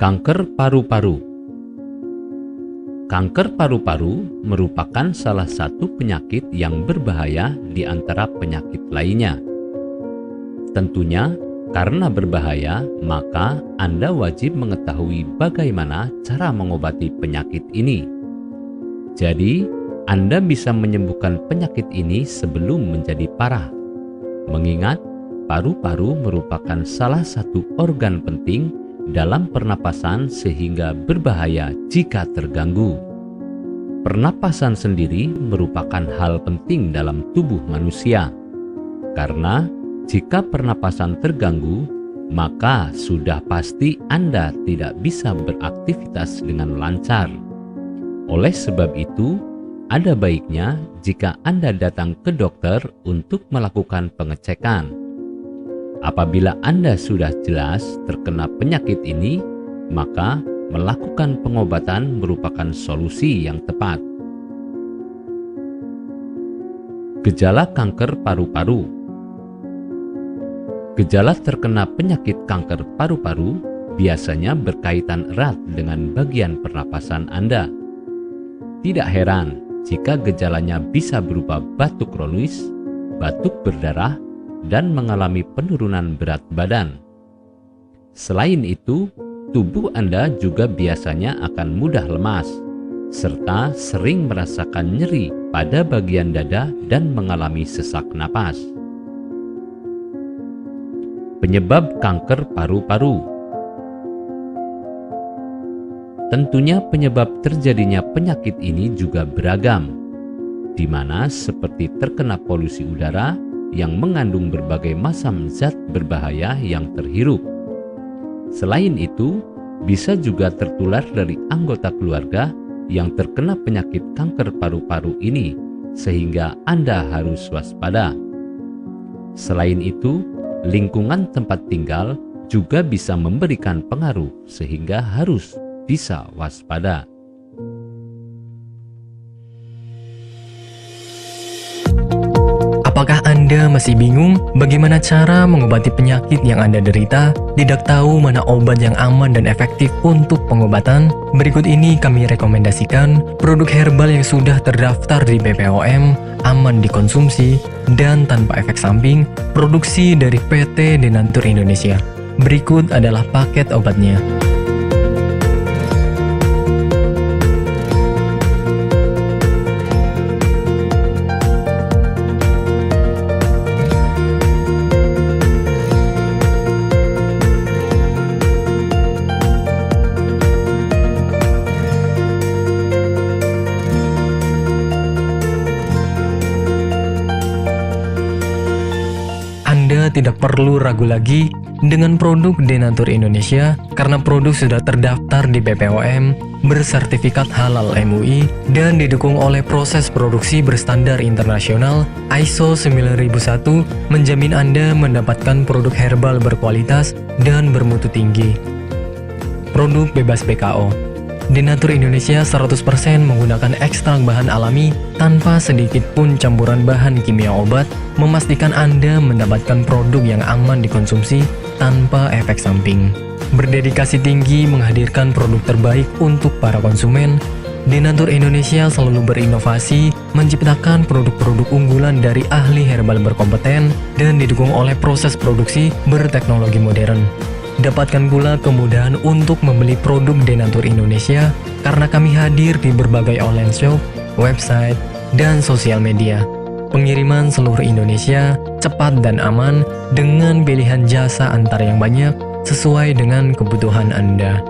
Kanker paru-paru. Kanker paru-paru merupakan salah satu penyakit yang berbahaya di antara penyakit lainnya. Tentunya, karena berbahaya, maka Anda wajib mengetahui bagaimana cara mengobati penyakit ini. Jadi, Anda bisa menyembuhkan penyakit ini sebelum menjadi parah. Mengingat, paru-paru merupakan salah satu organ penting dalam pernapasan sehingga berbahaya jika terganggu. Pernapasan sendiri merupakan hal penting dalam tubuh manusia, karena jika pernapasan terganggu, maka sudah pasti Anda tidak bisa beraktivitas dengan lancar. Oleh sebab itu, ada baiknya jika Anda datang ke dokter untuk melakukan pengecekan. Apabila Anda sudah jelas terkena penyakit ini, maka melakukan pengobatan merupakan solusi yang tepat. Gejala kanker paru-paru. Gejala terkena penyakit kanker paru-paru biasanya berkaitan erat dengan bagian pernapasan Anda. Tidak heran jika gejalanya bisa berupa batuk kronis, batuk berdarah, dan mengalami penurunan berat badan. Selain itu, tubuh Anda juga biasanya akan mudah lemas, serta sering merasakan nyeri pada bagian dada dan mengalami sesak napas. Penyebab kanker paru-paru. Tentunya penyebab terjadinya penyakit ini juga beragam, di mana seperti terkena polusi udara yang mengandung berbagai macam zat berbahaya yang terhirup. Selain itu, bisa juga tertular dari anggota keluarga yang terkena penyakit kanker paru-paru ini, sehingga Anda harus waspada. Selain itu, lingkungan tempat tinggal juga bisa memberikan pengaruh, sehingga harus bisa waspada. Apakah Anda masih bingung bagaimana cara mengobati penyakit yang Anda derita? Tidak tahu mana obat yang aman dan efektif untuk pengobatan? Berikut ini kami rekomendasikan produk herbal yang sudah terdaftar di BPOM, aman dikonsumsi, dan tanpa efek samping, produksi dari PT Denatur Indonesia. Berikut adalah paket obatnya. Anda tidak perlu ragu lagi dengan produk Denatur Indonesia karena produk sudah terdaftar di BPOM, bersertifikat halal MUI, dan didukung oleh proses produksi berstandar internasional ISO 9001, menjamin Anda mendapatkan produk herbal berkualitas dan bermutu tinggi. Produk bebas BKO. Denatur Indonesia 100% menggunakan ekstrak bahan alami tanpa sedikit pun campuran bahan kimia obat, memastikan Anda mendapatkan produk yang aman dikonsumsi tanpa efek samping. Berdedikasi tinggi menghadirkan produk terbaik untuk para konsumen, Denatur Indonesia selalu berinovasi, menciptakan produk-produk unggulan dari ahli herbal berkompeten dan didukung oleh proses produksi berteknologi modern. Dapatkan pula kemudahan untuk membeli produk Denatur Indonesia karena kami hadir di berbagai online shop, website, dan sosial media. Pengiriman seluruh Indonesia cepat dan aman dengan pilihan jasa antar yang banyak sesuai dengan kebutuhan Anda.